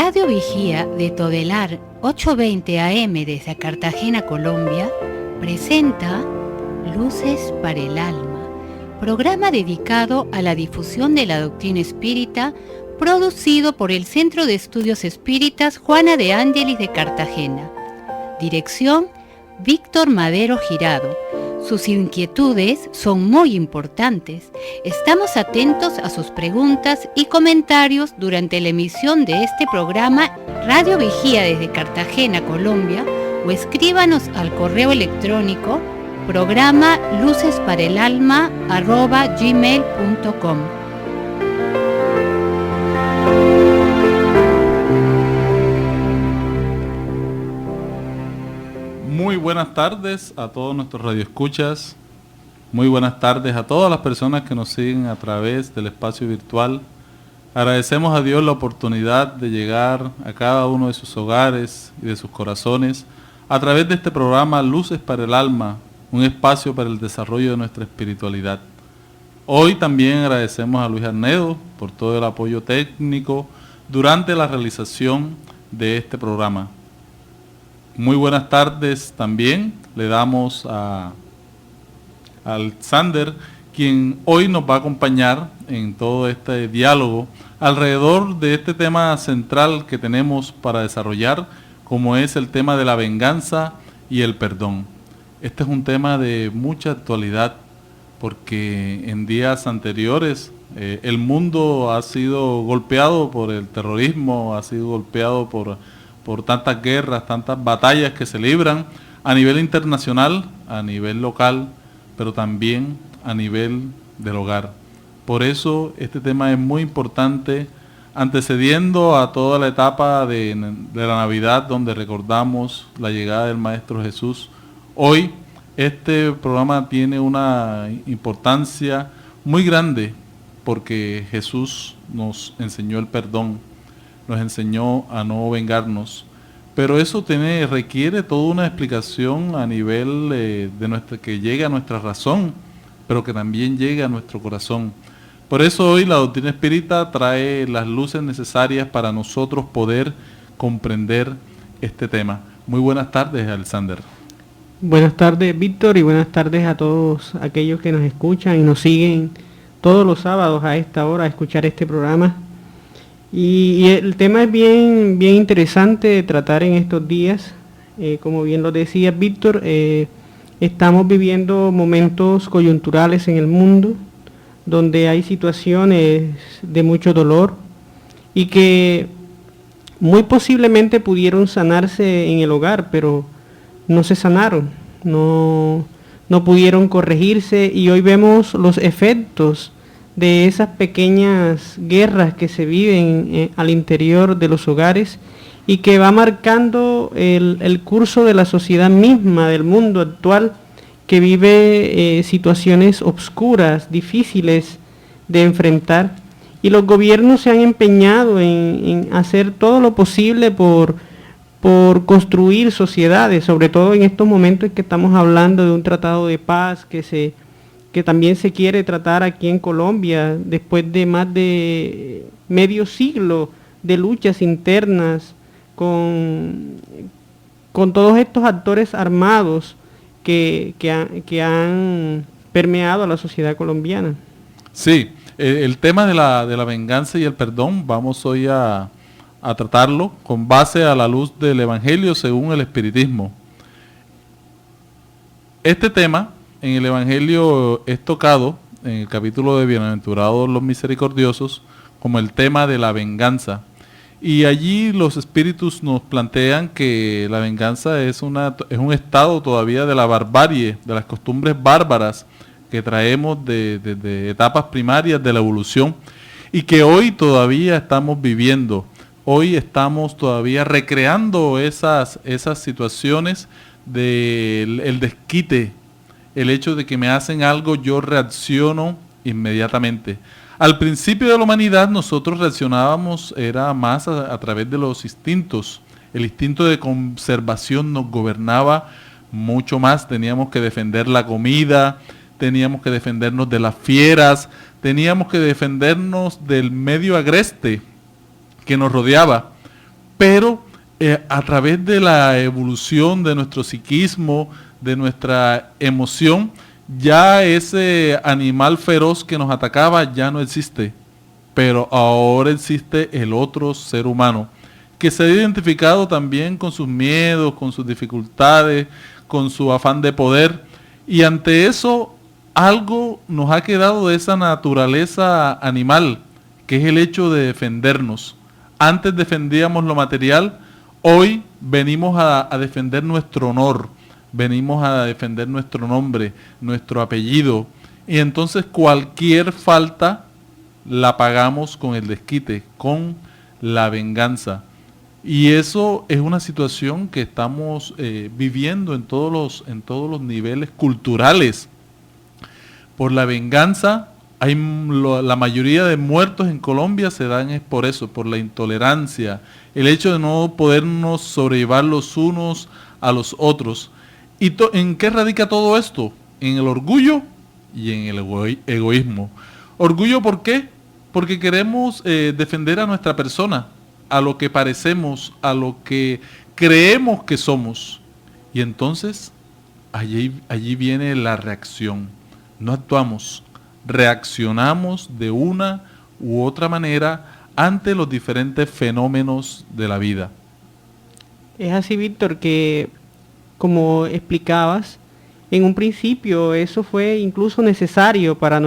Radio Vigía de Todelar 820 AM desde Cartagena, Colombia, presenta Luces para el Alma, programa dedicado a la difusión de la doctrina espírita, producido por el Centro de Estudios Espíritas Juana de Ángelis de Cartagena. Dirección: Víctor Madero Girado. Sus inquietudes son muy importantes. Estamos atentos a sus preguntas y comentarios durante la emisión de este programa Radio Vigía desde Cartagena, Colombia, o escríbanos al correo electrónico programa lucesparaelalma@gmail.com. Muy buenas tardes a todos nuestros radioescuchas. Muy buenas tardes a todas las personas que nos siguen a través del espacio virtual. Agradecemos a Dios la oportunidad de llegar a cada uno de sus hogares y de sus corazones a través de este programa Luces para el Alma, un espacio para el desarrollo de nuestra espiritualidad. Hoy también agradecemos a Luis Arnedo por todo el apoyo técnico durante la realización de este programa. Muy buenas tardes también le damos a Alexander, quien hoy nos va a acompañar en todo este diálogo alrededor de este tema central que tenemos para desarrollar, como es el tema de la venganza y el perdón. Este es un tema de mucha actualidad porque en días anteriores el mundo ha sido golpeado por el terrorismo, ha sido golpeado por tantas guerras, tantas batallas que se libran a nivel internacional, a nivel local, pero también a nivel del hogar. Por eso este tema es muy importante, antecediendo a toda la etapa de la Navidad, donde recordamos la llegada del Maestro Jesús. Hoy este programa tiene una importancia muy grande, porque Jesús nos enseñó el perdón, nos enseñó a no vengarnos, pero eso requiere toda una explicación a nivel que llegue a nuestra razón, pero que también llegue a nuestro corazón. Por eso hoy la doctrina espírita trae las luces necesarias para nosotros poder comprender este tema. Muy buenas tardes, Alexander. Buenas tardes, Víctor, y buenas tardes a todos aquellos que nos escuchan y nos siguen todos los sábados a esta hora a escuchar este programa. Y el tema es bien interesante de tratar en estos días. Como bien lo decía Víctor, estamos viviendo momentos coyunturales en el mundo, donde hay situaciones de mucho dolor y que muy posiblemente pudieron sanarse en el hogar, pero no se sanaron, no pudieron corregirse, y hoy vemos los efectos de esas pequeñas guerras que se viven al interior de los hogares y que va marcando el curso de la sociedad misma, del mundo actual, que vive situaciones obscuras, difíciles de enfrentar. Y los gobiernos se han empeñado en hacer todo lo posible por construir sociedades, sobre todo en estos momentos en que estamos hablando de un tratado de paz que también se quiere tratar aquí en Colombia, después de más de medio siglo de luchas internas con todos estos actores armados que han permeado a la sociedad colombiana. Sí, el tema de la venganza y el perdón vamos hoy a tratarlo con base a la luz del Evangelio según el Espiritismo. Este tema en el Evangelio es tocado en el capítulo de Bienaventurados los Misericordiosos como el tema de la venganza. Y allí los espíritus nos plantean que la venganza es un estado todavía de la barbarie, de las costumbres bárbaras que traemos de etapas primarias de la evolución y que hoy todavía estamos viviendo. Hoy estamos todavía recreando esas situaciones del desquite. El hecho de que me hacen algo, yo reacciono inmediatamente. Al principio de la humanidad nosotros reaccionábamos, era más a través de los instintos. El instinto de conservación nos gobernaba mucho más. Teníamos que defender la comida, teníamos que defendernos de las fieras, teníamos que defendernos del medio agreste que nos rodeaba. pero a través de la evolución de nuestro psiquismo, de nuestra emoción, ya ese animal feroz que nos atacaba ya no existe, pero ahora existe el otro ser humano, que se ha identificado también con sus miedos, con sus dificultades, con su afán de poder, y ante eso algo nos ha quedado de esa naturaleza animal, que es el hecho de defendernos. Antes defendíamos lo material, hoy venimos a defender nuestro honor, venimos a defender nuestro nombre, nuestro apellido, y entonces cualquier falta la pagamos con el desquite, con la venganza. Y eso es una situación que estamos viviendo en todos los niveles culturales. Por la venganza, la mayoría de muertos en Colombia se dan es por eso, por la intolerancia, el hecho de no podernos sobrellevar los unos a los otros. ¿Y en qué radica todo esto? En el orgullo y en el egoísmo. ¿Orgullo por qué? Porque queremos defender a nuestra persona, a lo que parecemos, a lo que creemos que somos. Y entonces allí viene la reacción. No actuamos, reaccionamos de una u otra manera ante los diferentes fenómenos de la vida. Es así, Víctor, que como explicabas, en un principio eso fue incluso necesario para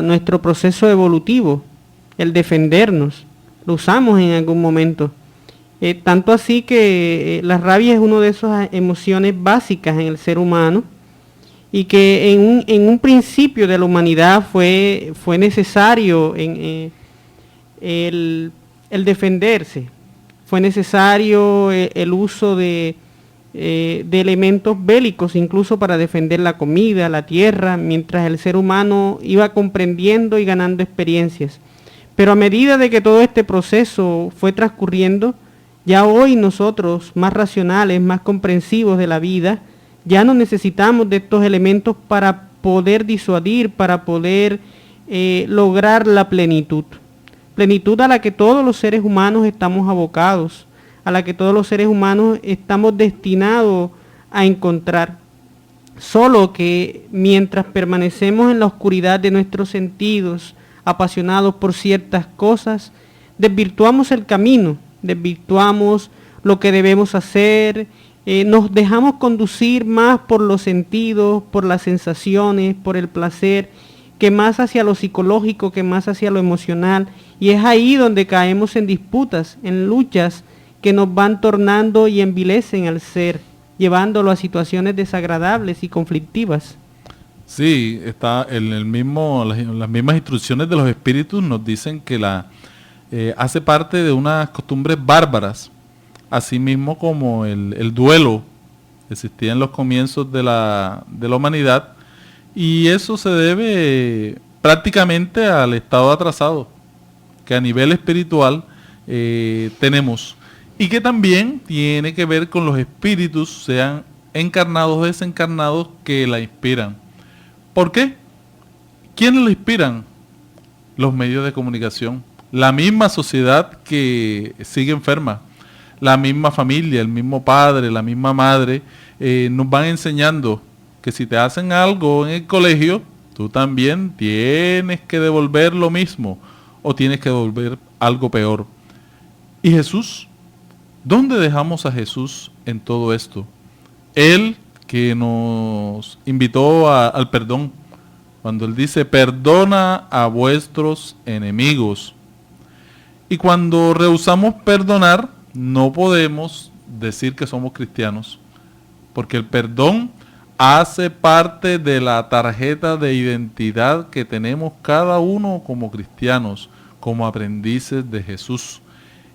nuestro proceso evolutivo, el defendernos. Lo usamos en algún momento. Tanto así que la rabia es una de esas emociones básicas en el ser humano, y que en un principio de la humanidad fue necesario el defenderse. Fue necesario el uso de elementos bélicos, incluso para defender la comida, la tierra, mientras el ser humano iba comprendiendo y ganando experiencias. Pero a medida de que todo este proceso fue transcurriendo, ya hoy nosotros, más racionales, más comprensivos de la vida, ya no necesitamos de estos elementos para poder disuadir, para poder lograr la plenitud. Plenitud a la que todos los seres humanos estamos abocados, a la que todos los seres humanos estamos destinados a encontrar. Solo que mientras permanecemos en la oscuridad de nuestros sentidos, apasionados por ciertas cosas, desvirtuamos el camino, desvirtuamos lo que debemos hacer, nos dejamos conducir más por los sentidos, por las sensaciones, por el placer, que más hacia lo psicológico, que más hacia lo emocional. Y es ahí donde caemos en disputas, en luchas que nos van tornando y envilecen al ser, llevándolo a situaciones desagradables y conflictivas. Sí, está las mismas instrucciones de los espíritus nos dicen que hace parte de unas costumbres bárbaras, así mismo como el duelo existía en los comienzos de la humanidad, y eso se debe prácticamente al estado atrasado que a nivel espiritual tenemos, y que también tiene que ver con los espíritus, sean encarnados o desencarnados, que la inspiran. ¿Por qué? ¿Quiénes la inspiran? Los medios de comunicación, la misma sociedad que sigue enferma, la misma familia, el mismo padre, la misma madre, nos van enseñando que si te hacen algo en el colegio, tú también tienes que devolver lo mismo, o tienes que devolver algo peor. ¿Y Jesús? ¿Dónde dejamos a Jesús en todo esto? Él que nos invitó al perdón, cuando Él dice, perdona a vuestros enemigos. Y cuando rehusamos perdonar, no podemos decir que somos cristianos, porque el perdón hace parte de la tarjeta de identidad que tenemos cada uno como cristianos, como aprendices de Jesús.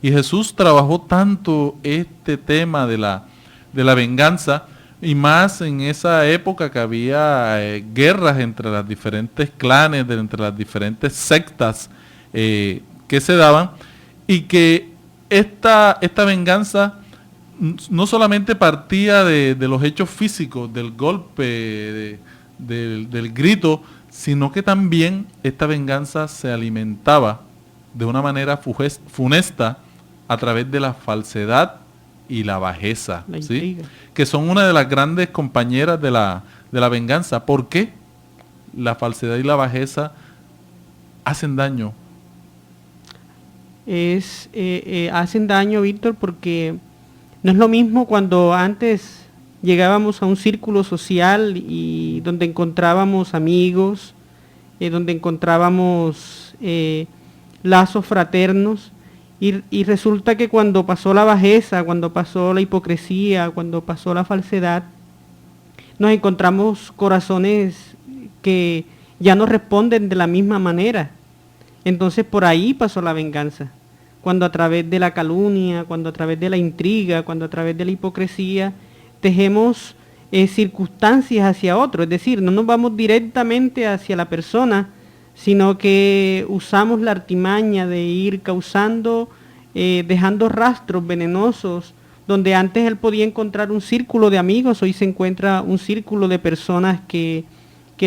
Y Jesús trabajó tanto este tema de la venganza, y más en esa época que había guerras entre las diferentes clanes, entre las diferentes sectas que se daban, y que esta venganza no solamente partía de los hechos físicos, del golpe, del grito, sino que también esta venganza se alimentaba de una manera funesta a través de la falsedad y la bajeza, La ¿sí? intriga. Que son una de las grandes compañeras de la venganza. ¿Por qué? La falsedad y la bajeza hacen daño. Hacen daño, Víctor, porque no es lo mismo cuando antes llegábamos a un círculo social y donde encontrábamos amigos, donde encontrábamos lazos fraternos, y resulta que cuando pasó la bajeza, cuando pasó la hipocresía, cuando pasó la falsedad, nos encontramos corazones que ya no responden de la misma manera. Entonces por ahí pasó la venganza, cuando a través de la calumnia, cuando a través de la intriga, cuando a través de la hipocresía tejemos circunstancias hacia otro, es decir, no nos vamos directamente hacia la persona, sino que usamos la artimaña de ir causando, dejando rastros venenosos, donde antes él podía encontrar un círculo de amigos, hoy se encuentra un círculo de personas que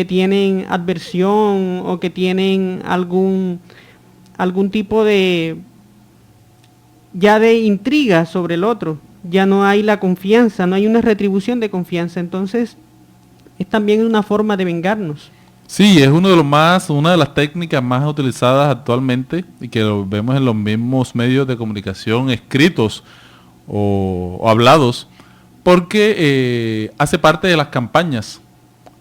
tienen adversión o que tienen algún tipo de intriga sobre el otro. Ya no hay la confianza, no hay una retribución de confianza. Entonces es también una forma de vengarnos. Sí, es una de las técnicas más utilizadas actualmente y que lo vemos en los mismos medios de comunicación escritos o hablados, porque hace parte de las campañas.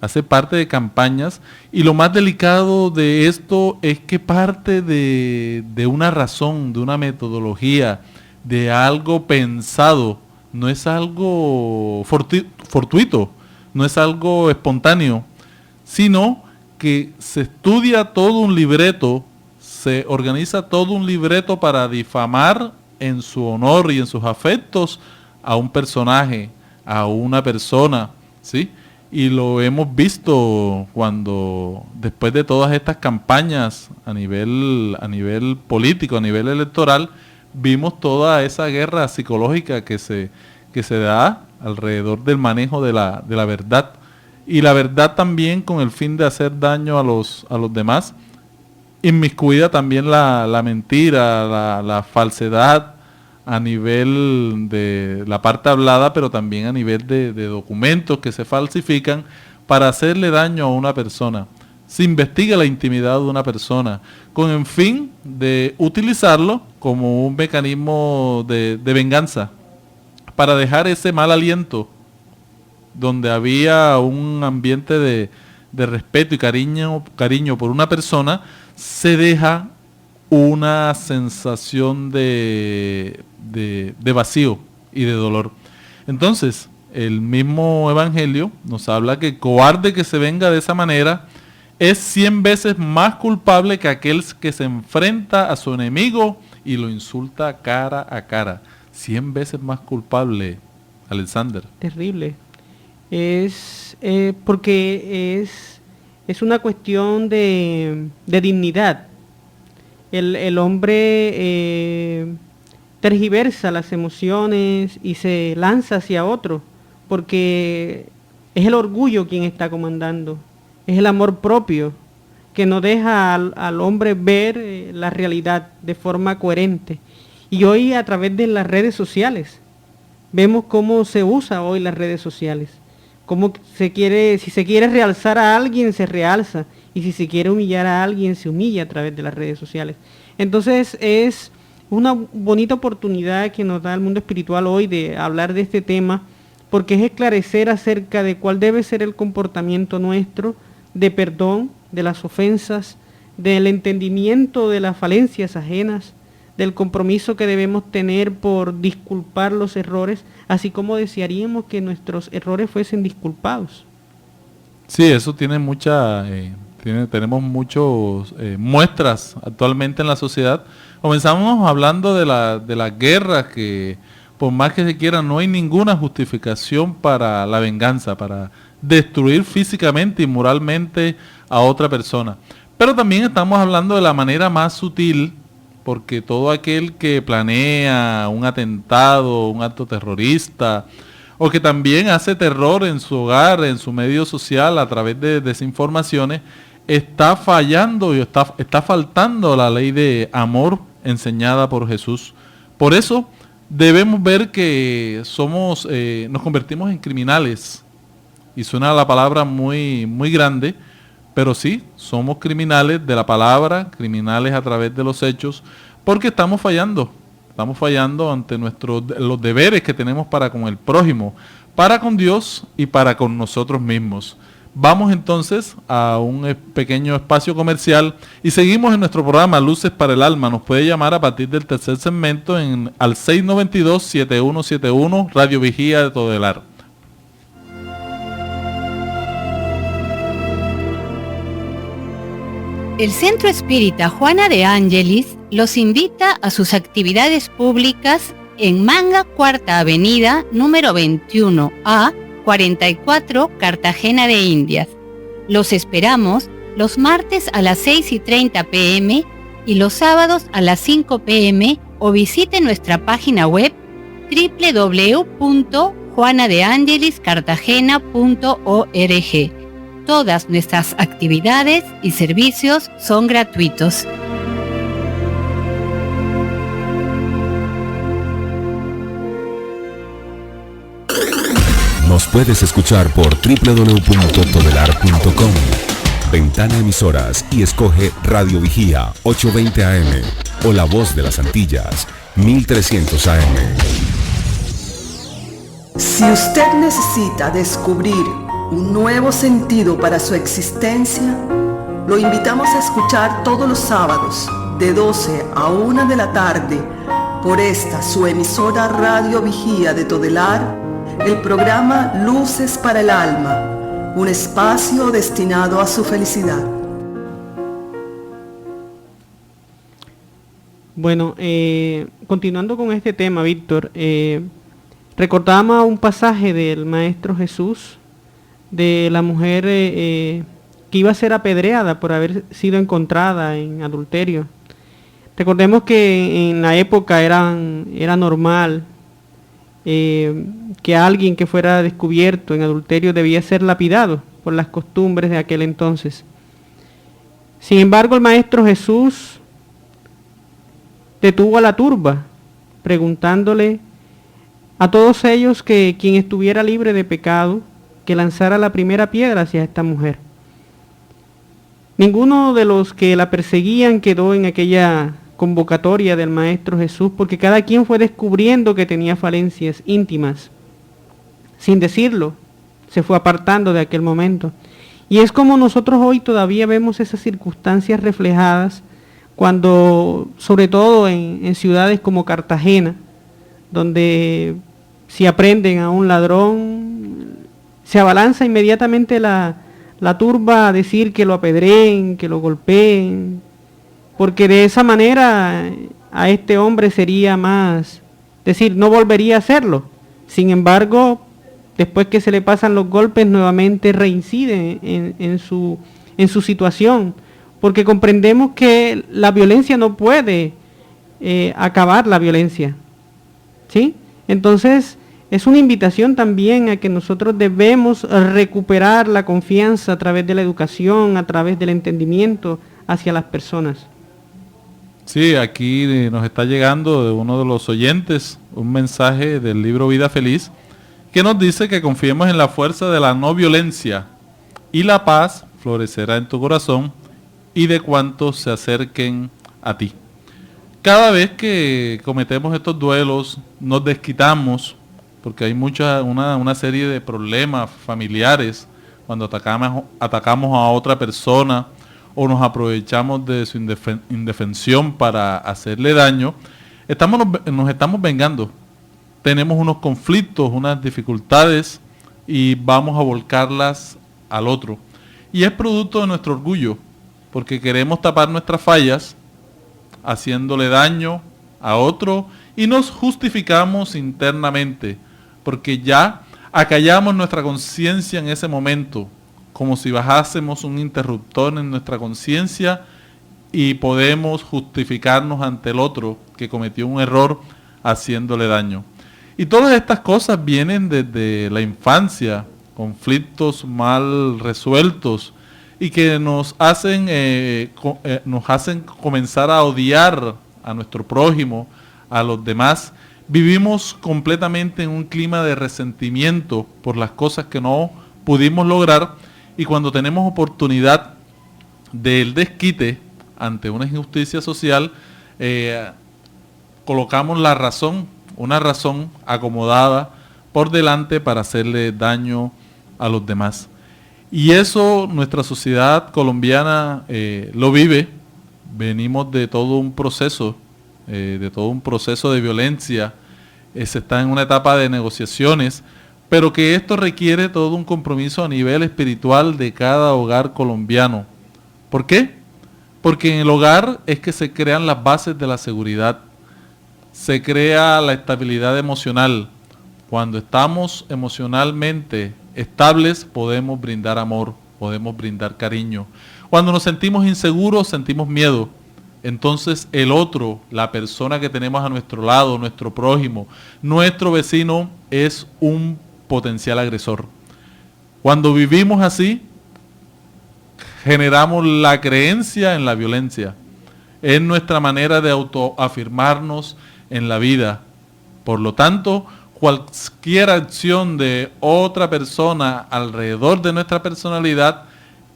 Hace parte de campañas, y lo más delicado de esto es que parte de una razón, de una metodología, de algo pensado, no es algo fortuito, no es algo espontáneo, sino que se estudia todo un libreto, se organiza todo un libreto para difamar en su honor y en sus afectos a un personaje, a una persona, ¿sí? Y lo hemos visto cuando, después de todas estas campañas a nivel político, a nivel electoral, vimos toda esa guerra psicológica que se da alrededor del manejo de la verdad. Y la verdad también con el fin de hacer daño a los demás. Inmiscuida también la mentira, la falsedad, a nivel de la parte hablada, pero también a nivel de documentos que se falsifican para hacerle daño a una persona. Se investiga la intimidad de una persona con el fin de utilizarlo como un mecanismo de venganza, para dejar ese mal aliento donde había un ambiente de respeto y cariño por una persona, se deja una sensación de vacío y de dolor. Entonces, el mismo Evangelio nos habla que el cobarde que se venga de esa manera es 100 veces más culpable que aquel que se enfrenta a su enemigo y lo insulta cara a cara. 100 veces más culpable, Alexander. Terrible. Porque es una cuestión de dignidad. El hombre tergiversa las emociones y se lanza hacia otro, porque es el orgullo quien está comandando, es el amor propio que no deja al hombre ver la realidad de forma coherente. Y hoy a través de las redes sociales vemos cómo se usa hoy las redes sociales, cómo si se quiere realzar a alguien, se realza, y si se quiere humillar a alguien, se humilla a través de las redes sociales. Entonces es una bonita oportunidad que nos da el mundo espiritual hoy de hablar de este tema, porque es esclarecer acerca de cuál debe ser el comportamiento nuestro de perdón, de las ofensas, del entendimiento de las falencias ajenas, del compromiso que debemos tener por disculpar los errores, así como desearíamos que nuestros errores fuesen disculpados. Sí, eso tiene tenemos muchas muestras actualmente en la sociedad. Comenzamos hablando de las guerras, que por más que se quiera no hay ninguna justificación para la venganza, para destruir físicamente y moralmente a otra persona. Pero también estamos hablando de la manera más sutil, porque todo aquel que planea un atentado, un acto terrorista, o que también hace terror en su hogar, en su medio social a través de desinformaciones, está fallando y está faltando a la ley de amor enseñada por Jesús. Por eso debemos ver que nos convertimos en criminales. Y suena la palabra muy, muy grande, pero sí, somos criminales de la palabra, criminales a través de los hechos, porque estamos fallando ante los deberes que tenemos para con el prójimo, para con Dios y para con nosotros mismos. Vamos entonces a un pequeño espacio comercial y seguimos en nuestro programa Luces para el Alma. Nos puede llamar a partir del tercer segmento al 692-7171, Radio Vigía de Todelar. El Centro Espírita Juana de Ángelis los invita a sus actividades públicas en Manga, Cuarta Avenida, número 21A, 44, Cartagena de Indias. Los esperamos los martes a las 6:30 p.m. y los sábados a las 5 p.m. o visite nuestra página web www.juanadeangeliscartagena.org. Todas nuestras actividades y servicios son gratuitos. Nos puedes escuchar por www.todelar.com. Ventana Emisoras y escoge Radio Vigía 820 AM o La Voz de las Antillas 1300 AM. Si usted necesita descubrir un nuevo sentido para su existencia, lo invitamos a escuchar todos los sábados de 12 a 1 de la tarde por esta su emisora Radio Vigía de Todelar, el programa Luces para el Alma, un espacio destinado a su felicidad. Bueno, continuando con este tema, Víctor, recordábamos un pasaje del Maestro Jesús de la mujer que iba a ser apedreada por haber sido encontrada en adulterio. Recordemos que en la época era normal que alguien que fuera descubierto en adulterio debía ser lapidado por las costumbres de aquel entonces. Sin embargo, el Maestro Jesús detuvo a la turba, preguntándole a todos ellos que quien estuviera libre de pecado, que lanzara la primera piedra hacia esta mujer. Ninguno de los que la perseguían quedó en aquella convocatoria del Maestro Jesús, porque cada quien fue descubriendo que tenía falencias íntimas. Sin decirlo, se fue apartando de aquel momento. Y es como nosotros hoy todavía vemos esas circunstancias reflejadas cuando, sobre todo en ciudades como Cartagena, donde si aprenden a un ladrón, se abalanza inmediatamente la turba a decir que lo apedreen, que lo golpeen, porque de esa manera a este hombre sería más, decir, no volvería a hacerlo. Sin embargo, después que se le pasan los golpes, nuevamente reincide en su situación, porque comprendemos que la violencia no puede acabar la violencia, ¿sí? Entonces, es una invitación también a que nosotros debemos recuperar la confianza a través de la educación, a través del entendimiento hacia las personas. Sí, aquí nos está llegando de uno de los oyentes un mensaje del libro Vida Feliz que nos dice que confiemos en la fuerza de la no violencia y la paz florecerá en tu corazón y de cuantos se acerquen a ti. Cada vez que cometemos estos duelos nos desquitamos, porque hay una serie de problemas familiares cuando atacamos a otra persona o nos aprovechamos de su indefensión para hacerle daño, nos estamos vengando. Tenemos unos conflictos, unas dificultades y vamos a volcarlas al otro. Y es producto de nuestro orgullo, porque queremos tapar nuestras fallas haciéndole daño a otro y nos justificamos internamente, porque ya acallamos nuestra conciencia en ese momento, como si bajásemos un interruptor en nuestra conciencia y podemos justificarnos ante el otro que cometió un error haciéndole daño. Y todas estas cosas vienen desde la infancia, conflictos mal resueltos y que nos hacen comenzar a odiar a nuestro prójimo, a los demás, vivimos completamente en un clima de resentimiento por las cosas que no pudimos lograr, y cuando tenemos oportunidad del desquite ante una injusticia social, colocamos la razón, una razón acomodada por delante para hacerle daño a los demás. Y eso nuestra sociedad colombiana lo vive. Venimos de todo un proceso, de violencia. Se está en una etapa de negociaciones, pero que esto requiere todo un compromiso a nivel espiritual de cada hogar colombiano. ¿Por qué? Porque en el hogar es que se crean las bases de la seguridad, se crea la estabilidad emocional. Cuando estamos emocionalmente estables, podemos brindar amor, podemos brindar cariño. Cuando nos sentimos inseguros, sentimos miedo. Entonces el otro, la persona que tenemos a nuestro lado, nuestro prójimo, nuestro vecino, es un potencial agresor. Cuando vivimos así, generamos la creencia en la violencia. Es nuestra manera de autoafirmarnos en la vida. Por lo tanto, cualquier acción de otra persona alrededor de nuestra personalidad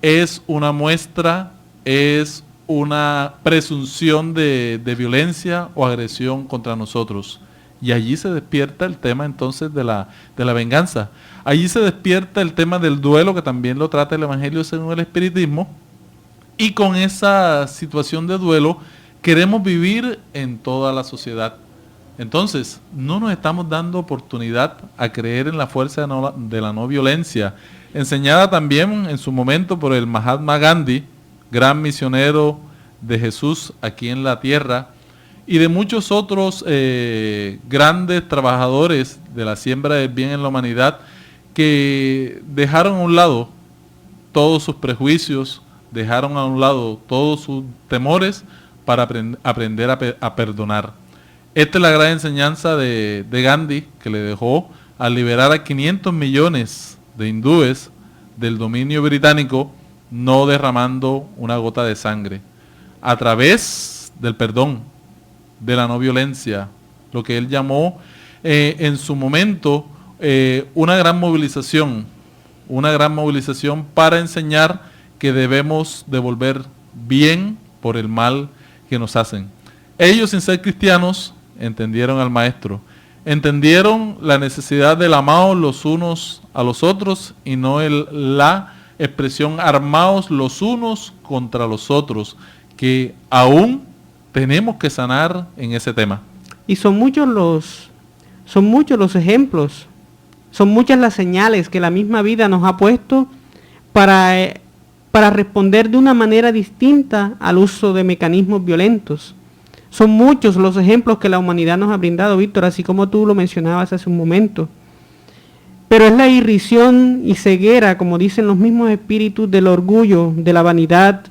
es una muestra, es una presunción de violencia o agresión contra nosotros. Y allí se despierta el tema entonces de la venganza. Allí se despierta el tema del duelo, que también lo trata el Evangelio según el Espiritismo. Y con esa situación de duelo queremos vivir en toda la sociedad. Entonces, no nos estamos dando oportunidad a creer en la fuerza de la no violencia, enseñada también en su momento por el Mahatma Gandhi, gran misionero de Jesús aquí en la tierra, y de muchos otros grandes trabajadores de la siembra del bien en la humanidad, que dejaron a un lado todos sus prejuicios, dejaron a un lado todos sus temores para aprender a perdonar. Esta es la gran enseñanza de Gandhi, que le dejó al liberar a 500 millones de hindúes del dominio británico, no derramando una gota de sangre, a través del perdón, de la no violencia, lo que él llamó en su momento una gran movilización para enseñar que debemos devolver bien por el mal que nos hacen. Ellos, sin ser cristianos, entendieron al maestro, entendieron la necesidad del amados los unos a los otros y no la expresión armados los unos contra los otros, que aún tenemos que sanar en ese tema. Y son muchos los ejemplos, son muchas las señales que la misma vida nos ha puesto para responder de una manera distinta al uso de mecanismos violentos. Son muchos los ejemplos que la humanidad nos ha brindado, Víctor, así como tú lo mencionabas hace un momento. Pero es la irrisión y ceguera, como dicen los mismos espíritus, del orgullo, de la vanidad,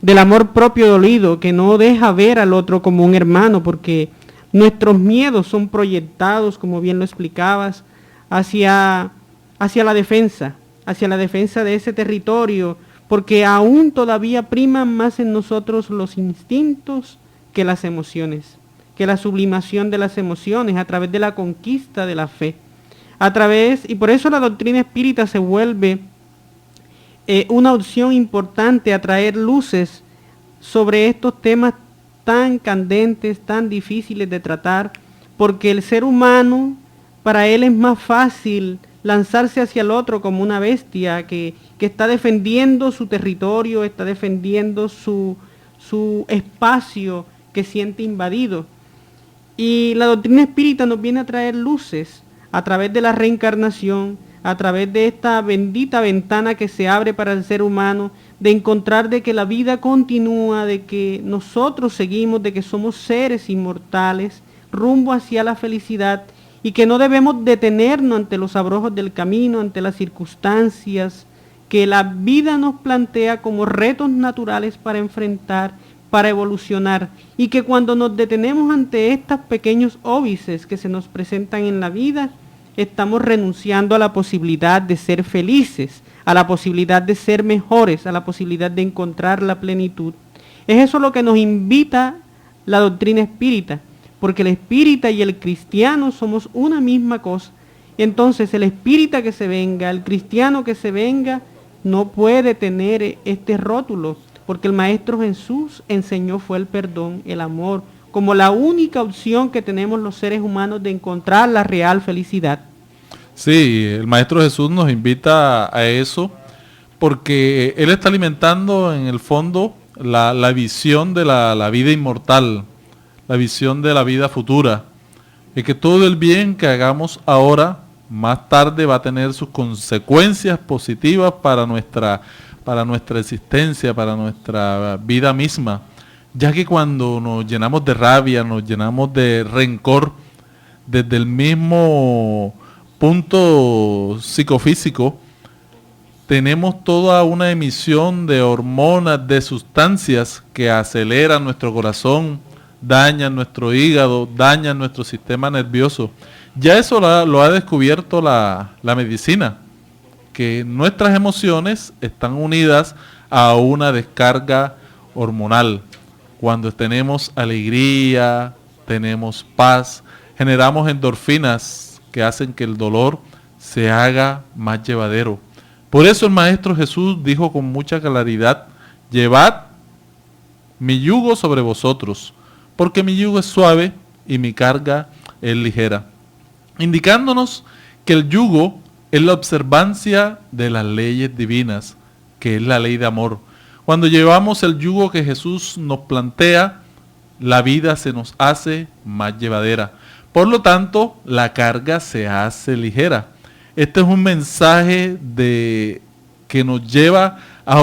del amor propio dolido, que no deja ver al otro como un hermano, porque nuestros miedos son proyectados, como bien lo explicabas, hacia la defensa de ese territorio, porque aún todavía priman más en nosotros los instintos que las emociones, que la sublimación de las emociones a través de la conquista de la fe. Y por eso la doctrina espírita se vuelve una opción importante a traer luces sobre estos temas tan candentes, tan difíciles de tratar, porque el ser humano, para él es más fácil lanzarse hacia el otro como una bestia que está defendiendo su territorio, está defendiendo su espacio que siente invadido. Y la doctrina espírita nos viene a traer luces a través de la reencarnación, a través de esta bendita ventana que se abre para el ser humano, de encontrar de que la vida continúa, de que nosotros seguimos, de que somos seres inmortales, rumbo hacia la felicidad, y que no debemos detenernos ante los abrojos del camino, ante las circunstancias que la vida nos plantea como retos naturales para enfrentar, para evolucionar, y que cuando nos detenemos ante estos pequeños óbices que se nos presentan en la vida, estamos renunciando a la posibilidad de ser felices, a la posibilidad de ser mejores, a la posibilidad de encontrar la plenitud. Es eso lo que nos invita la doctrina espírita, porque el espírita y el cristiano somos una misma cosa. Entonces el espírita que se venga, el cristiano que se venga, no puede tener este rótulo, porque el Maestro Jesús enseñó fue el perdón, el amor, como la única opción que tenemos los seres humanos de encontrar la real felicidad. Sí, el Maestro Jesús nos invita a eso, porque Él está alimentando en el fondo la visión de la vida inmortal, la visión de la vida futura, y que todo el bien que hagamos ahora, más tarde va a tener sus consecuencias positivas para nuestra existencia, para nuestra vida misma, ya que cuando nos llenamos de rabia, nos llenamos de rencor, desde el mismo punto psicofísico, tenemos toda una emisión de hormonas, de sustancias que aceleran nuestro corazón, dañan nuestro hígado, dañan nuestro sistema nervioso. Ya eso lo ha descubierto la medicina, que nuestras emociones están unidas a una descarga hormonal. Cuando tenemos alegría, tenemos paz, generamos endorfinas que hacen que el dolor se haga más llevadero. Por eso el Maestro Jesús dijo con mucha claridad: llevad mi yugo sobre vosotros, porque mi yugo es suave y mi carga es ligera. Indicándonos que el yugo es la observancia de las leyes divinas, que es la ley de amor. Cuando llevamos el yugo que Jesús nos plantea, la vida se nos hace más llevadera. Por lo tanto, la carga se hace ligera. Este es un mensaje que nos lleva a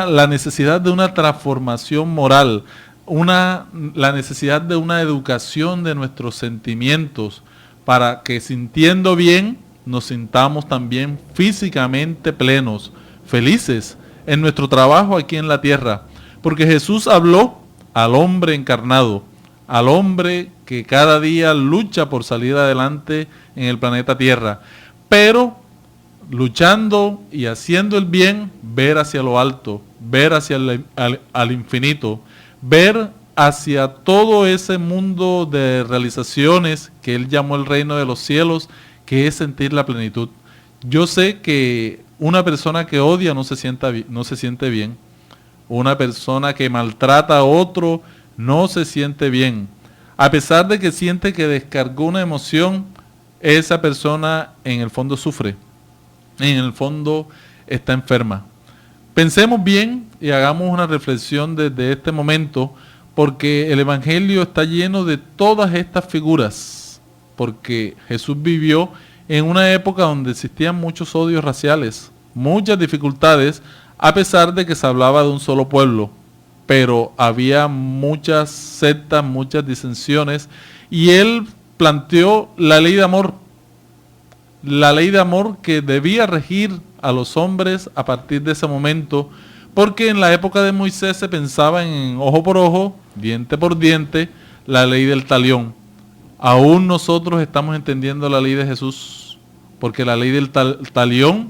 la necesidad de una transformación moral, la necesidad de una educación de nuestros sentimientos, para que sintiendo bien nos sintamos también físicamente plenos, felices en nuestro trabajo aquí en la tierra. Porque Jesús habló al hombre encarnado, al hombre que cada día lucha por salir adelante en el planeta Tierra, pero luchando y haciendo el bien, ver hacia lo alto, ver hacia al infinito, ver hacia todo ese mundo de realizaciones que Él llamó el reino de los cielos, que es sentir la plenitud. Yo sé que una persona que odia no se siente bien. Una persona que maltrata a otro no se siente bien. A pesar de que siente que descargó una emoción, esa persona en el fondo sufre. En el fondo está enferma. Pensemos bien y hagamos una reflexión desde este momento, porque el Evangelio está lleno de todas estas figuras, porque Jesús vivió en una época donde existían muchos odios raciales, muchas dificultades, a pesar de que se hablaba de un solo pueblo, pero había muchas sectas, muchas disensiones, y Él planteó la ley de amor que debía regir a los hombres a partir de ese momento, porque en la época de Moisés se pensaba en ojo por ojo, diente por diente, la ley del talión. Aún nosotros estamos entendiendo la ley de Jesús, porque la ley del talión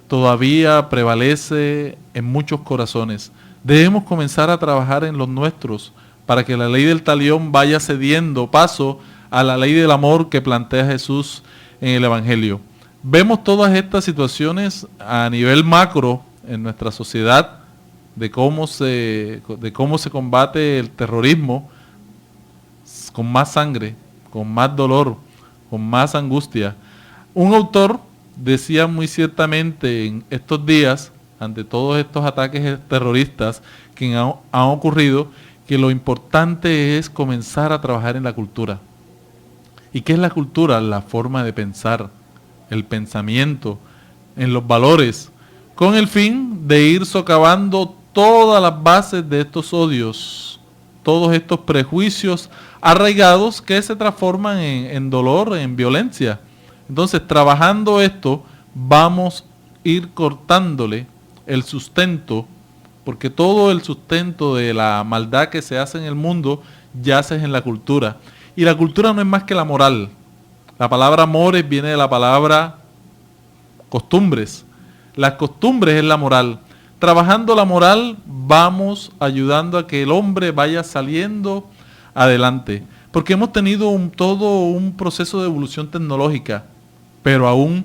todavía prevalece en muchos corazones. Debemos comenzar a trabajar en los nuestros, para que la ley del talión vaya cediendo paso a la ley del amor que plantea Jesús en el Evangelio. Vemos todas estas situaciones a nivel macro en nuestra sociedad, de cómo se combate el terrorismo con más sangre, con más dolor, con más angustia. Un autor decía muy ciertamente en estos días, ante todos estos ataques terroristas que han ocurrido, que lo importante es comenzar a trabajar en la cultura. ¿Y qué es la cultura? La forma de pensar, el pensamiento, en los valores, con el fin de ir socavando todas las bases de estos odios, todos estos prejuicios arraigados que se transforman en dolor, en violencia. Entonces, trabajando esto, vamos a ir cortándole el sustento, porque todo el sustento de la maldad que se hace en el mundo yace en la cultura. Y la cultura no es más que la moral. La palabra amores viene de la palabra costumbres. Las costumbres es la moral. Trabajando la moral, vamos ayudando a que el hombre vaya saliendo adelante. porque hemos tenido todo un proceso de evolución tecnológica, pero aún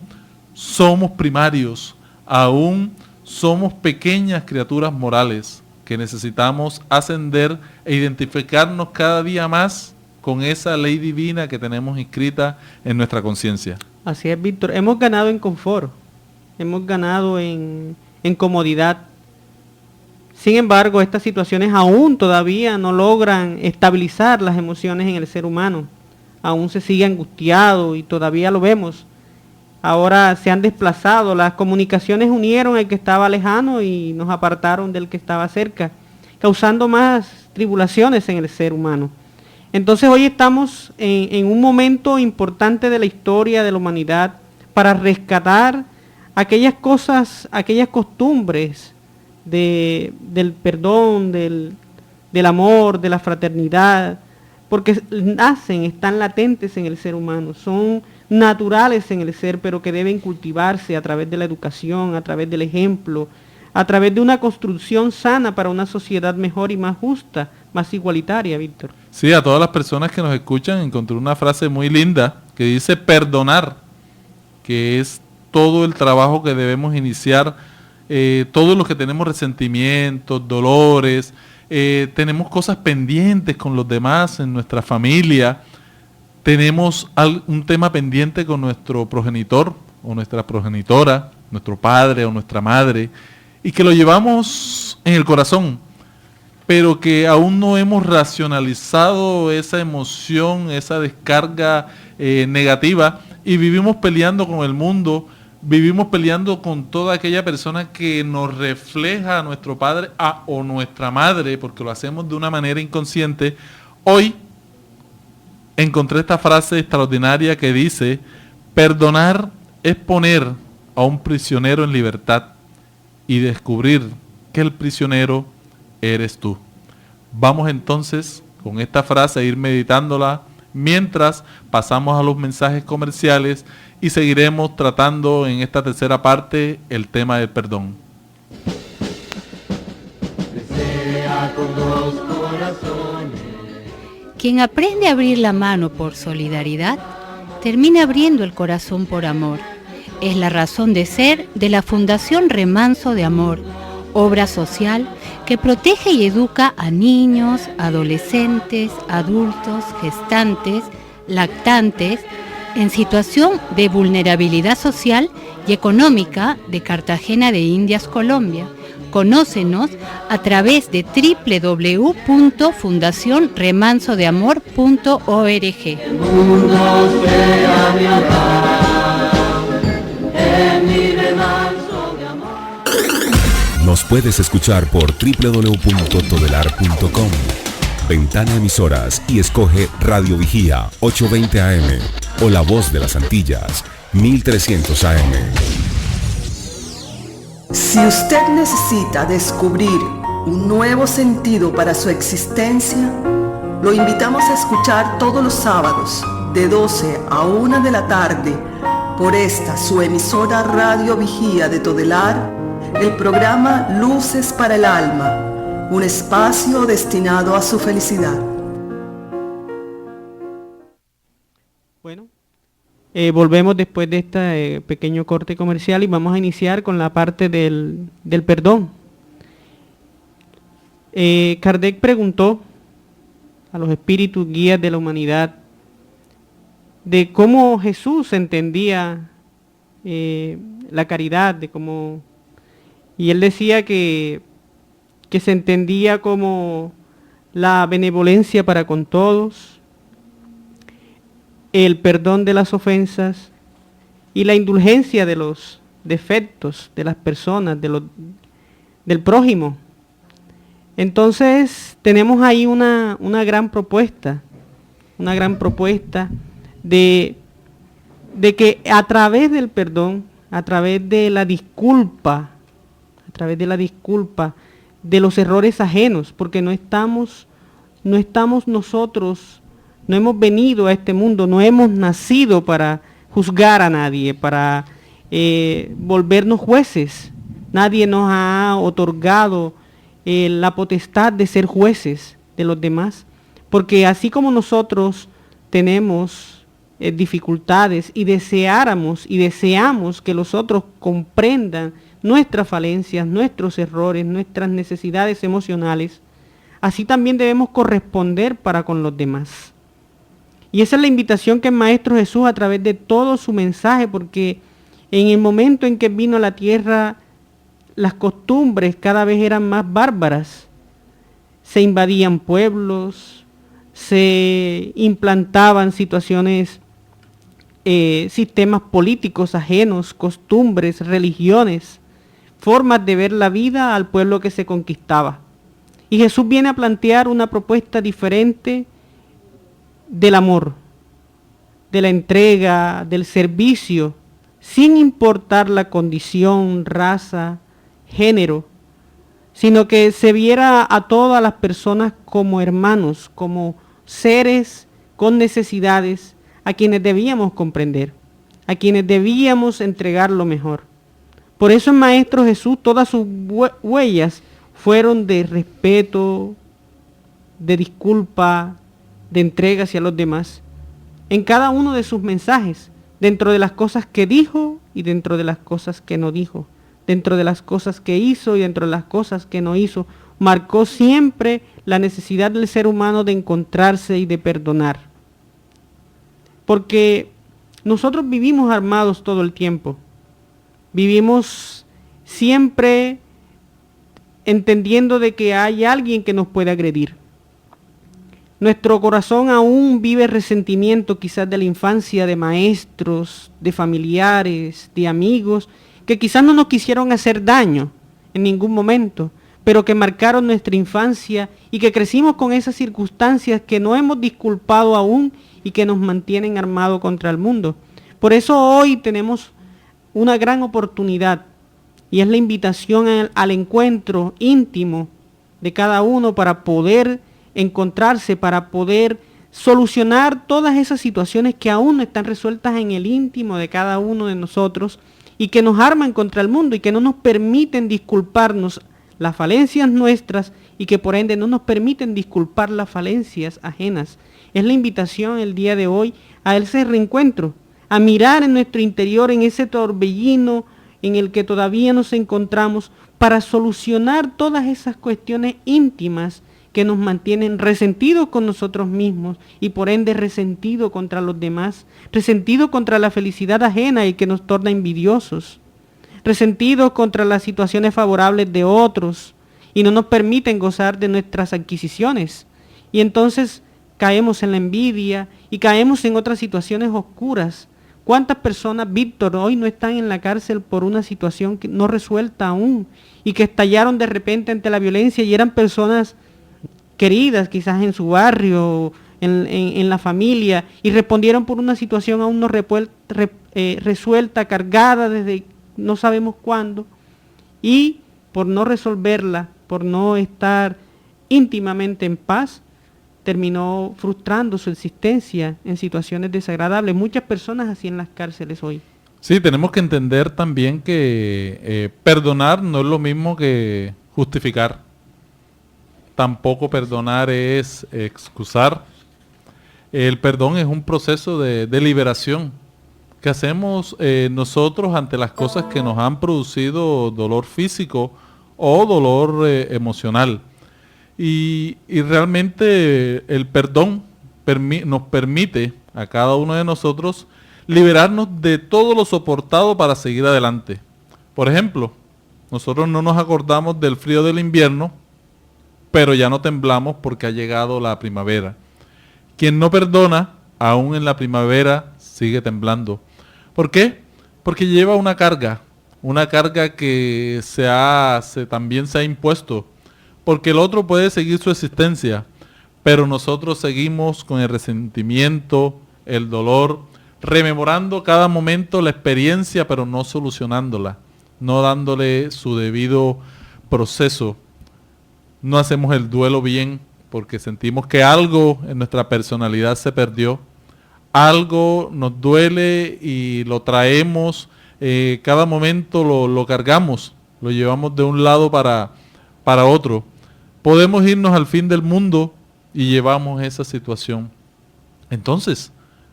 somos primarios, aún somos pequeñas criaturas morales que necesitamos ascender e identificarnos cada día más con esa ley divina que tenemos inscrita en nuestra conciencia. Así es, Víctor. Hemos ganado en confort, hemos ganado en comodidad. Sin embargo, estas situaciones aún todavía no logran estabilizar las emociones en el ser humano. Aún se sigue angustiado y todavía lo vemos. Ahora se han desplazado, las comunicaciones unieron al que estaba lejano y nos apartaron del que estaba cerca, causando más tribulaciones en el ser humano. Entonces hoy estamos en un momento importante de la historia de la humanidad para rescatar aquellas cosas, aquellas costumbres del perdón, del amor, de la fraternidad, porque nacen, están latentes en el ser humano, son naturales en el ser, pero que deben cultivarse a través de la educación, a través del ejemplo, a través de una construcción sana para una sociedad mejor y más justa, más igualitaria, Víctor. Sí, a todas las personas que nos escuchan encontré una frase muy linda que dice perdonar, que es todo el trabajo que debemos iniciar, todos los que tenemos resentimientos, dolores, tenemos cosas pendientes con los demás en nuestra familia, tenemos un tema pendiente con nuestro progenitor o nuestra progenitora, nuestro padre o nuestra madre, y que lo llevamos en el corazón, pero que aún no hemos racionalizado esa emoción, esa descarga negativa, y vivimos peleando con el mundo, vivimos peleando con toda aquella persona que nos refleja a nuestro padre o nuestra madre, porque lo hacemos de una manera inconsciente. Hoy encontré esta frase extraordinaria que dice: perdonar es poner a un prisionero en libertad y descubrir que el prisionero eres tú. Vamos entonces con esta frase a ir meditándola mientras pasamos a los mensajes comerciales y seguiremos tratando en esta tercera parte el tema del perdón. Quien aprende a abrir la mano por solidaridad, termina abriendo el corazón por amor. Es la razón de ser de la Fundación Remanso de Amor, obra social que protege y educa a niños, adolescentes, adultos, gestantes, lactantes, en situación de vulnerabilidad social y económica de Cartagena de Indias, Colombia. Conócenos a través de www.fundacionremansodeamor.org. El mundo sea mi hogar, en mi remanso de amor. Nos puedes escuchar por www.todelar.com. Ventana Emisoras y escoge Radio Vigía 820 AM o La Voz de las Antillas 1300 AM. Si usted necesita descubrir un nuevo sentido para su existencia, lo invitamos a escuchar todos los sábados de 12 a 1 de la tarde por esta su emisora Radio Vigía de Todelar, el programa Luces para el Alma, un espacio destinado a su felicidad. Bueno, volvemos después de este pequeño corte comercial y vamos a iniciar con la parte del perdón. Kardec preguntó a los espíritus guías de la humanidad de cómo Jesús entendía la caridad, y él decía que se entendía como la benevolencia para con todos, el perdón de las ofensas y la indulgencia de los defectos de las personas, del prójimo. Entonces tenemos ahí una gran propuesta de que a través del perdón, a través de la disculpa, de los errores ajenos, porque no estamos nosotros, no hemos venido a este mundo, no hemos nacido para juzgar a nadie, para volvernos jueces. Nadie nos ha otorgado la potestad de ser jueces de los demás. porque así como nosotros tenemos dificultades y deseamos que los otros comprendan nuestras falencias, nuestros errores, nuestras necesidades emocionales, así también debemos corresponder para con los demás. Y esa es la invitación que el Maestro Jesús a través de todo su mensaje, porque en el momento en que vino a la tierra, las costumbres cada vez eran más bárbaras. Se invadían pueblos, se implantaban situaciones, sistemas políticos ajenos, costumbres, religiones, formas de ver la vida al pueblo que se conquistaba. Y Jesús viene a plantear una propuesta diferente del amor, de la entrega, del servicio, sin importar la condición, raza, género, sino que se viera a todas las personas como hermanos, como seres con necesidades, a quienes debíamos comprender, a quienes debíamos entregar lo mejor. Por eso el Maestro Jesús, todas sus huellas fueron de respeto, de disculpa, de entrega hacia los demás, en cada uno de sus mensajes, dentro de las cosas que dijo y dentro de las cosas que no dijo, dentro de las cosas que hizo y dentro de las cosas que no hizo, marcó siempre la necesidad del ser humano de encontrarse y de perdonar. Porque nosotros vivimos armados todo el tiempo, vivimos siempre entendiendo de que hay alguien que nos puede agredir. Nuestro corazón aún vive resentimiento quizás de la infancia, de maestros, de familiares, de amigos, que quizás no nos quisieron hacer daño en ningún momento, pero que marcaron nuestra infancia y que crecimos con esas circunstancias que no hemos disculpado aún y que nos mantienen armados contra el mundo. Por eso hoy tenemos una gran oportunidad y es la invitación al encuentro íntimo de cada uno para poder encontrarse, para poder solucionar todas esas situaciones que aún no están resueltas en el íntimo de cada uno de nosotros y que nos arman contra el mundo y que no nos permiten disculparnos las falencias nuestras y que por ende no nos permiten disculpar las falencias ajenas. Es la invitación el día de hoy a ese reencuentro, a mirar en nuestro interior, en ese torbellino en el que todavía nos encontramos, para solucionar todas esas cuestiones íntimas que nos mantienen resentidos con nosotros mismos y por ende resentidos contra los demás, resentidos contra la felicidad ajena y que nos torna envidiosos, resentidos contra las situaciones favorables de otros y no nos permiten gozar de nuestras adquisiciones. Y entonces caemos en la envidia y caemos en otras situaciones oscuras. ¿Cuántas personas, Víctor, hoy no están en la cárcel por una situación que no resuelta aún y que estallaron de repente ante la violencia y eran personas queridas quizás en su barrio, en la familia, y respondieron por una situación aún no resuelta, cargada desde no sabemos cuándo, y por no resolverla, por no estar íntimamente en paz, terminó frustrando su existencia en situaciones desagradables. Muchas personas así en las cárceles hoy. Sí, tenemos que entender también que perdonar no es lo mismo que justificar. Tampoco perdonar es excusar. El perdón es un proceso de liberación que hacemos nosotros ante las cosas que nos han producido dolor físico o dolor emocional. Y realmente el perdón nos permite a cada uno de nosotros liberarnos de todo lo soportado para seguir adelante. Por ejemplo, nosotros no nos acordamos del frío del invierno, pero ya no temblamos porque ha llegado la primavera. Quien no perdona, aún en la primavera sigue temblando. ¿Por qué? Porque lleva una carga que también se ha impuesto, porque el otro puede seguir su existencia, pero nosotros seguimos con el resentimiento, el dolor, rememorando cada momento la experiencia, pero no solucionándola, no dándole su debido proceso. No hacemos el duelo bien porque sentimos que algo en nuestra personalidad se perdió, algo nos duele y lo traemos, cada momento lo cargamos, lo llevamos de un lado para otro. Podemos irnos al fin del mundo y llevamos esa situación, entonces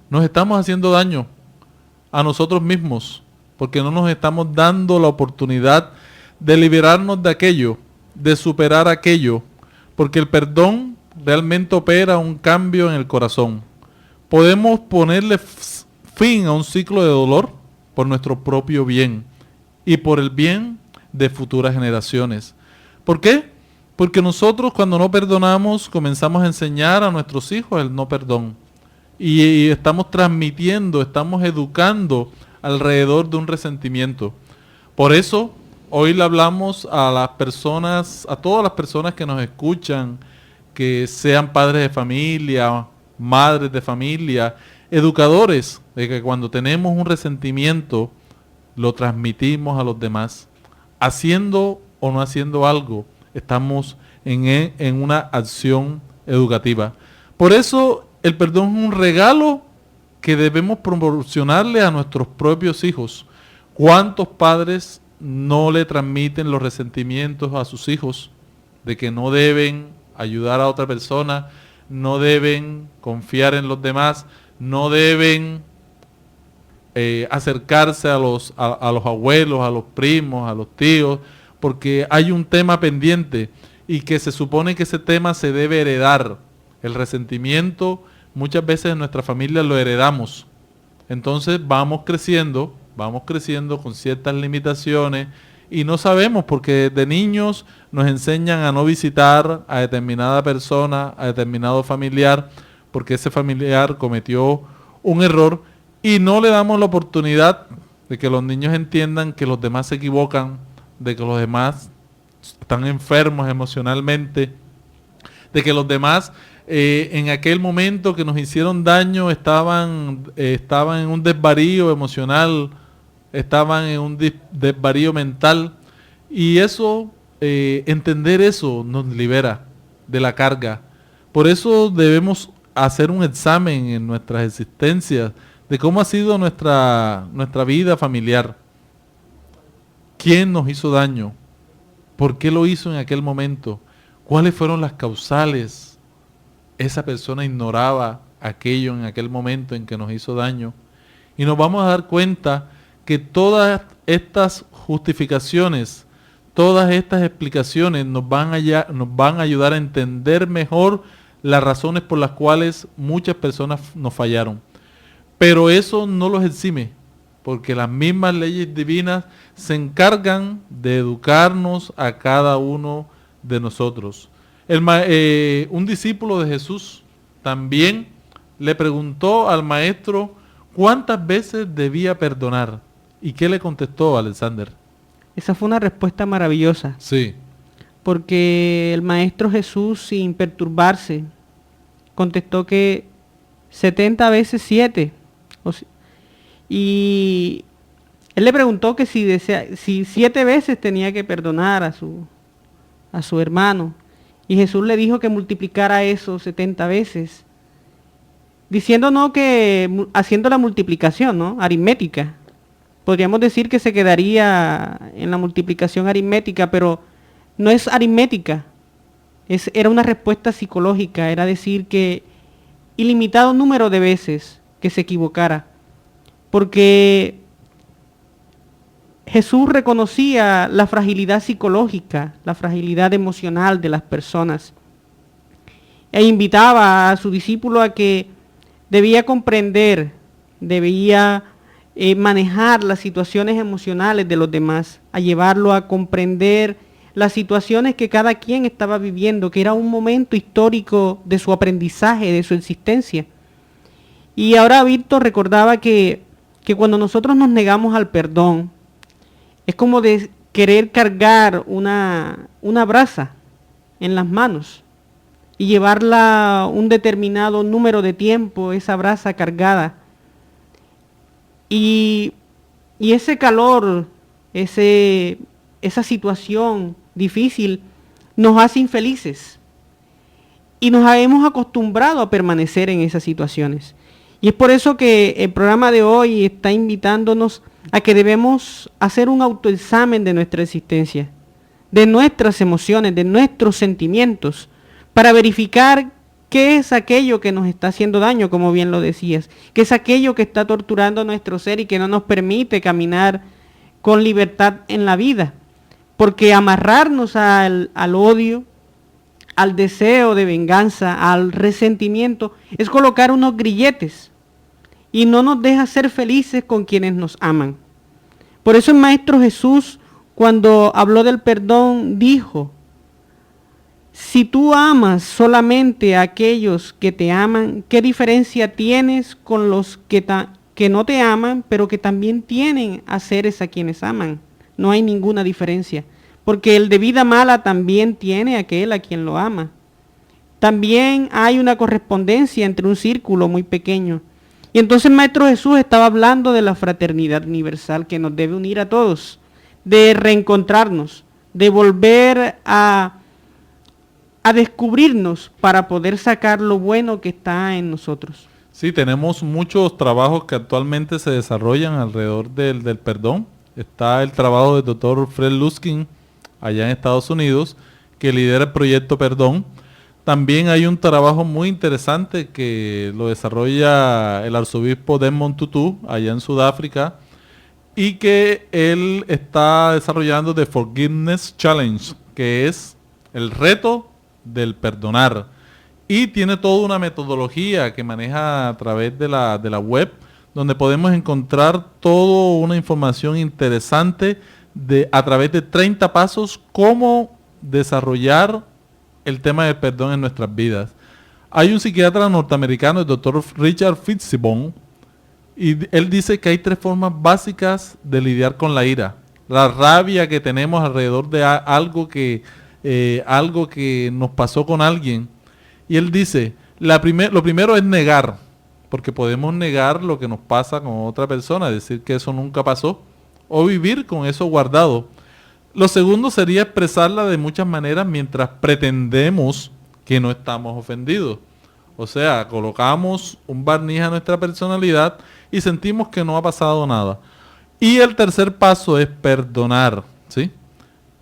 nos estamos haciendo daño a nosotros mismos, porque no nos estamos dando la oportunidad de liberarnos de aquello, de superar aquello, porque el perdón realmente opera un cambio en el corazón. Podemos ponerle fin a un ciclo de dolor por nuestro propio bien y por el bien de futuras generaciones. ¿Por qué? Porque nosotros cuando no perdonamos comenzamos a enseñar a nuestros hijos el no perdón. Y estamos transmitiendo, estamos educando alrededor de un resentimiento. Por eso, hoy le hablamos a las personas, a todas las personas que nos escuchan, que sean padres de familia, madres de familia, educadores, de que cuando tenemos un resentimiento, lo transmitimos a los demás. Haciendo o no haciendo algo, estamos en una acción educativa. Por eso, el perdón es un regalo que debemos proporcionarle a nuestros propios hijos. ¿Cuántos padres no le transmiten los resentimientos a sus hijos de que no deben ayudar a otra persona, no deben confiar en los demás, no deben acercarse a los abuelos, a los primos, a los tíos, porque hay un tema pendiente y que se supone que ese tema se debe heredar? El resentimiento muchas veces en nuestra familia lo heredamos. Entonces vamos creciendo con ciertas limitaciones y no sabemos, porque desde niños nos enseñan a no visitar a determinada persona, a determinado familiar, porque ese familiar cometió un error y no le damos la oportunidad de que los niños entiendan que los demás se equivocan, de que los demás están enfermos emocionalmente, de que los demás en aquel momento que nos hicieron daño estaban en un desvarío emocional, estaban en un desvarío mental, y eso, entender eso nos libera de la carga. Por eso debemos hacer un examen en nuestras existencias de cómo ha sido nuestra vida familiar. ¿Quién nos hizo daño? ¿Por qué lo hizo en aquel momento? ¿Cuáles fueron las causales? Esa persona ignoraba aquello en aquel momento en que nos hizo daño. Y nos vamos a dar cuenta que todas estas justificaciones, todas estas explicaciones nos van a ayudar a entender mejor las razones por las cuales muchas personas nos fallaron. Pero eso no los exime, porque las mismas leyes divinas se encargan de educarnos a cada uno de nosotros. Un discípulo de Jesús también le preguntó al maestro cuántas veces debía perdonar. ¿Y qué le contestó Alexander? Esa fue una respuesta maravillosa. Sí. Porque el maestro Jesús, sin perturbarse, contestó que 70 veces 7. Y él le preguntó que si 7 veces tenía que perdonar a su hermano. Y Jesús le dijo que multiplicara eso 70 veces, diciéndonos que haciendo la multiplicación, ¿no?, aritmética. Podríamos decir que se quedaría en la multiplicación aritmética, pero no es aritmética. Era una respuesta psicológica, era decir que ilimitado número de veces que se equivocara. Porque Jesús reconocía la fragilidad psicológica, la fragilidad emocional de las personas. E invitaba a su discípulo a que debía comprender, debía manejar las situaciones emocionales de los demás, a llevarlo a comprender las situaciones que cada quien estaba viviendo, que era un momento histórico de su aprendizaje, de su existencia. Y ahora Víctor recordaba que cuando nosotros nos negamos al perdón, es como de querer cargar una brasa en las manos y llevarla un determinado número de tiempo, esa brasa cargada. Y ese calor, esa situación difícil nos hace infelices. Y nos hemos acostumbrado a permanecer en esas situaciones. Y es por eso que el programa de hoy está invitándonos a que debemos hacer un autoexamen de nuestra existencia, de nuestras emociones, de nuestros sentimientos, para verificar ¿qué es aquello que nos está haciendo daño, como bien lo decías? ¿Qué es aquello que está torturando nuestro ser y que no nos permite caminar con libertad en la vida? Porque amarrarnos al odio, al deseo de venganza, al resentimiento, es colocar unos grilletes y no nos deja ser felices con quienes nos aman. Por eso el Maestro Jesús, cuando habló del perdón, dijo: si tú amas solamente a aquellos que te aman, ¿qué diferencia tienes con los que no te aman, pero que también tienen a seres a quienes aman? No hay ninguna diferencia, porque el de vida mala también tiene aquel a quien lo ama. También hay una correspondencia entre un círculo muy pequeño. Y entonces el Maestro Jesús estaba hablando de la fraternidad universal que nos debe unir a todos, de reencontrarnos, de volver a descubrirnos para poder sacar lo bueno que está en nosotros. Sí, tenemos muchos trabajos que actualmente se desarrollan alrededor del perdón. Está el trabajo del doctor Fred Luskin allá en Estados Unidos, que lidera el proyecto Perdón. También hay un trabajo muy interesante que lo desarrolla el arzobispo Desmond Tutu allá en Sudáfrica, y que él está desarrollando The Forgiveness Challenge, que es el reto del perdonar, y tiene toda una metodología que maneja a través de la web, donde podemos encontrar toda una información interesante a través de 30 pasos cómo desarrollar el tema del perdón en nuestras vidas. Hay un psiquiatra norteamericano, el doctor Richard Fitzsimmons, y él dice que hay 3 formas básicas de lidiar con la ira. La rabia que tenemos alrededor de algo que nos pasó con alguien. Y él dice, lo primero es negar, porque podemos negar lo que nos pasa con otra persona, decir que eso nunca pasó, o vivir con eso guardado. Lo segundo sería expresarla de muchas maneras mientras pretendemos que no estamos ofendidos. O sea, colocamos un barniz a nuestra personalidad y sentimos que no ha pasado nada. Y el tercer paso es perdonar, ¿sí?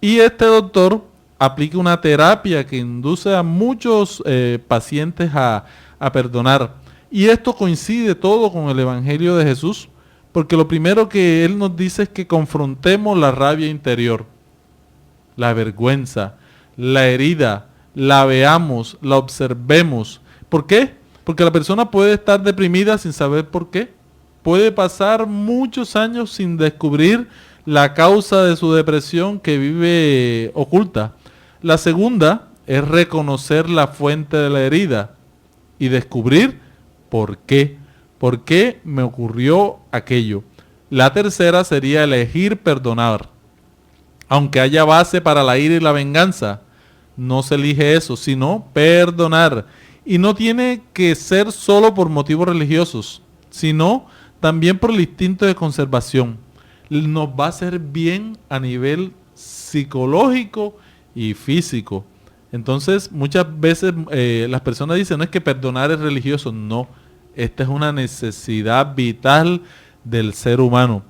Y este doctor aplica una terapia que induce a muchos pacientes a perdonar. Y esto coincide todo con el Evangelio de Jesús, porque lo primero que él nos dice es que confrontemos la rabia interior, la vergüenza, la herida, la veamos, la observemos. ¿Por qué? Porque la persona puede estar deprimida sin saber por qué. Puede pasar muchos años sin descubrir la causa de su depresión que vive oculta. La segunda es reconocer la fuente de la herida y descubrir por qué. ¿Por qué me ocurrió aquello? La tercera sería elegir perdonar. Aunque haya base para la ira y la venganza, no se elige eso, sino perdonar. Y no tiene que ser solo por motivos religiosos, sino también por el instinto de conservación. Nos va a hacer bien a nivel psicológico y físico. Entonces, muchas veces las personas dicen, no es que perdonar es religioso. No, esta es una necesidad vital del ser humano.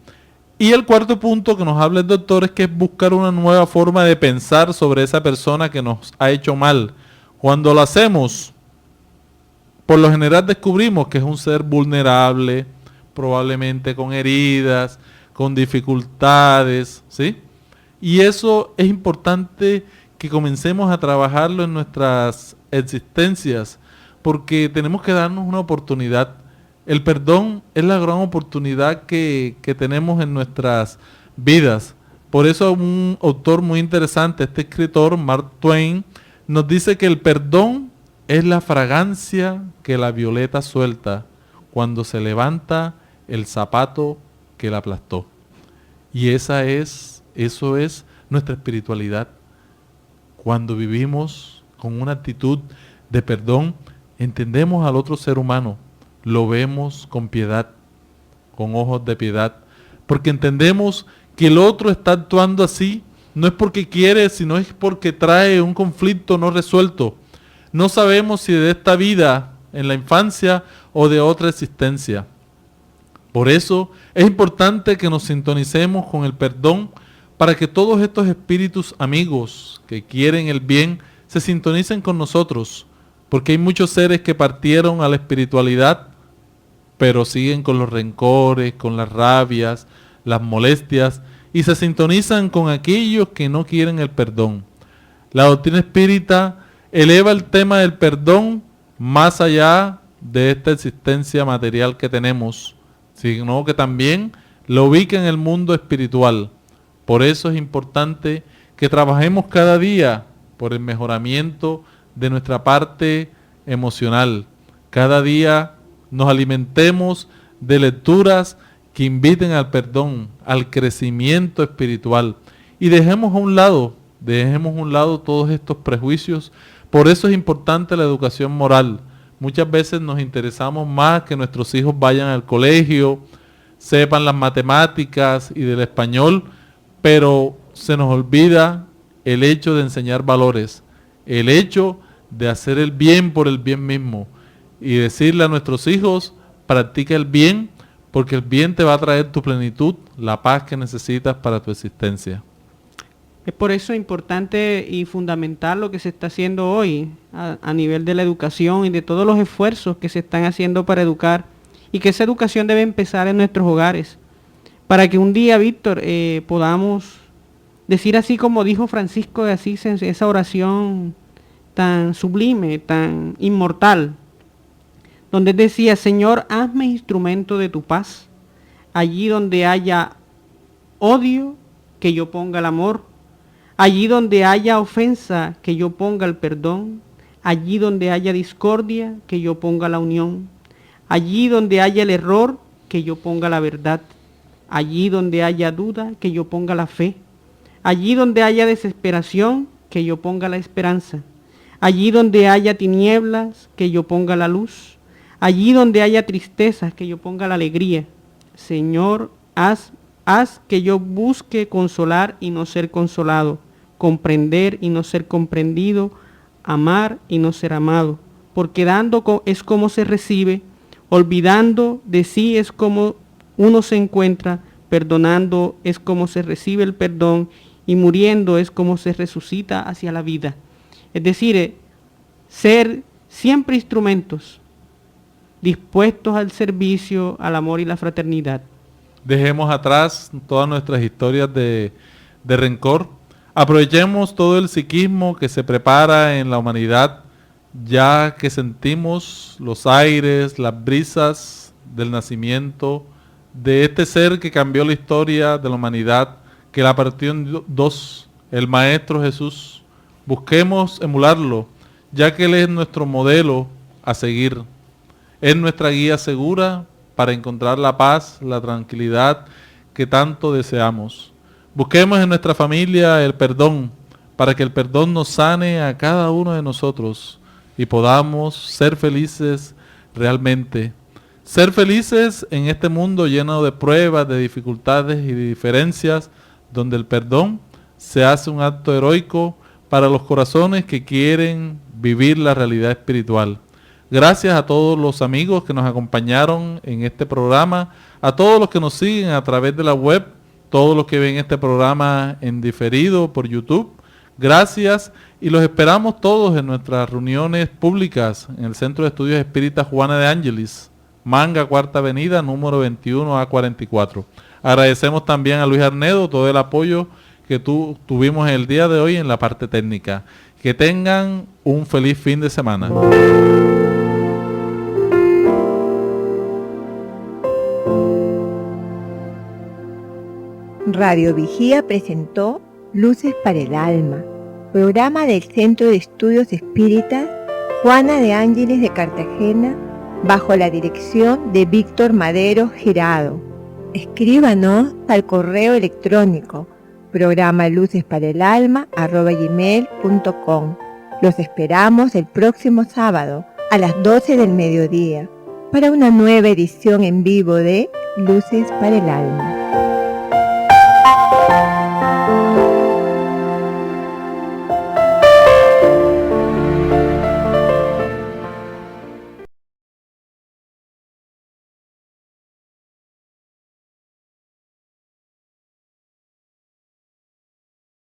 Y el cuarto punto que nos habla el doctor es que es buscar una nueva forma de pensar sobre esa persona que nos ha hecho mal. Cuando lo hacemos, por lo general descubrimos que es un ser vulnerable, probablemente con heridas, con dificultades, ¿sí? Y eso es importante que comencemos a trabajarlo en nuestras existencias, porque tenemos que darnos una oportunidad. El perdón es la gran oportunidad que tenemos en nuestras vidas. Por eso un autor muy interesante, este escritor, Mark Twain, nos dice que el perdón es la fragancia que la violeta suelta cuando se levanta el zapato que la aplastó. Y eso es nuestra espiritualidad. Cuando vivimos con una actitud de perdón, entendemos al otro ser humano, lo vemos con piedad, con ojos de piedad, porque entendemos que el otro está actuando así, no es porque quiere, sino es porque trae un conflicto no resuelto. No sabemos si de esta vida, en la infancia, o de otra existencia. Por eso es importante que nos sintonicemos con el perdón para que todos estos espíritus amigos que quieren el bien se sintonicen con nosotros, porque hay muchos seres que partieron a la espiritualidad, pero siguen con los rencores, con las rabias, las molestias, y se sintonizan con aquellos que no quieren el perdón. La doctrina espírita eleva el tema del perdón más allá de esta existencia material que tenemos, sino que también lo ubica en el mundo espiritual. Por eso es importante que trabajemos cada día por el mejoramiento de nuestra parte emocional. Cada día nos alimentemos de lecturas que inviten al perdón, al crecimiento espiritual, y dejemos a un lado todos estos prejuicios. Por eso es importante la educación moral. Muchas veces nos interesamos más que nuestros hijos vayan al colegio, sepan las matemáticas y del español, pero se nos olvida el hecho de enseñar valores, el hecho de hacer el bien por el bien mismo y decirle a nuestros hijos: practica el bien, porque el bien te va a traer tu plenitud, la paz que necesitas para tu existencia. Es por eso importante y fundamental lo que se está haciendo hoy a nivel de la educación y de todos los esfuerzos que se están haciendo para educar, y que esa educación debe empezar en nuestros hogares, para que un día, Víctor, podamos decir así como dijo Francisco de Asís en esa oración tan sublime, tan inmortal, donde decía: Señor, hazme instrumento de tu paz. Allí donde haya odio, que yo ponga el amor. Allí donde haya ofensa, que yo ponga el perdón. Allí donde haya discordia, que yo ponga la unión. Allí donde haya el error, que yo ponga la verdad. Allí donde haya duda, que yo ponga la fe. Allí donde haya desesperación, que yo ponga la esperanza. Allí donde haya tinieblas, que yo ponga la luz. Allí donde haya tristezas, que yo ponga la alegría. Señor, haz que yo busque consolar y no ser consolado, comprender y no ser comprendido, amar y no ser amado. Porque dando es como se recibe, olvidando de sí es como uno se encuentra, perdonando es como se recibe el perdón, y muriendo es como se resucita hacia la vida. Es decir, ser siempre instrumentos dispuestos al servicio, al amor y la fraternidad. Dejemos atrás todas nuestras historias de rencor. Aprovechemos todo el psiquismo que se prepara en la humanidad, ya que sentimos los aires, las brisas del nacimiento de este ser que cambió la historia de la humanidad, que la partió en dos, el Maestro Jesús. Busquemos emularlo, ya que Él es nuestro modelo a seguir. Es nuestra guía segura para encontrar la paz, la tranquilidad que tanto deseamos. Busquemos en nuestra familia el perdón, para que el perdón nos sane a cada uno de nosotros y podamos ser felices realmente. Ser felices en este mundo lleno de pruebas, de dificultades y de diferencias, donde el perdón se hace un acto heroico para los corazones que quieren vivir la realidad espiritual. Gracias a todos los amigos que nos acompañaron en este programa, a todos los que nos siguen a través de la web, todos los que ven este programa en diferido por YouTube. Gracias, y los esperamos todos en nuestras reuniones públicas en el Centro de Estudios Espíritas Juana de Ángeles, Manga, Cuarta Avenida, número 21A44. Agradecemos también a Luis Arnedo todo el apoyo que tuvimos el día de hoy en la parte técnica. Que tengan un feliz fin de semana. Radio Vigía presentó Luces para el Alma, programa del Centro de Estudios Espíritas Juana de Ángeles de Cartagena, bajo la dirección de Víctor Madero Girado. Escríbanos al correo electrónico programa lucesparaalalma@gmail.com. Los esperamos el próximo sábado a las 12 del mediodía para una nueva edición en vivo de Luces para el Alma.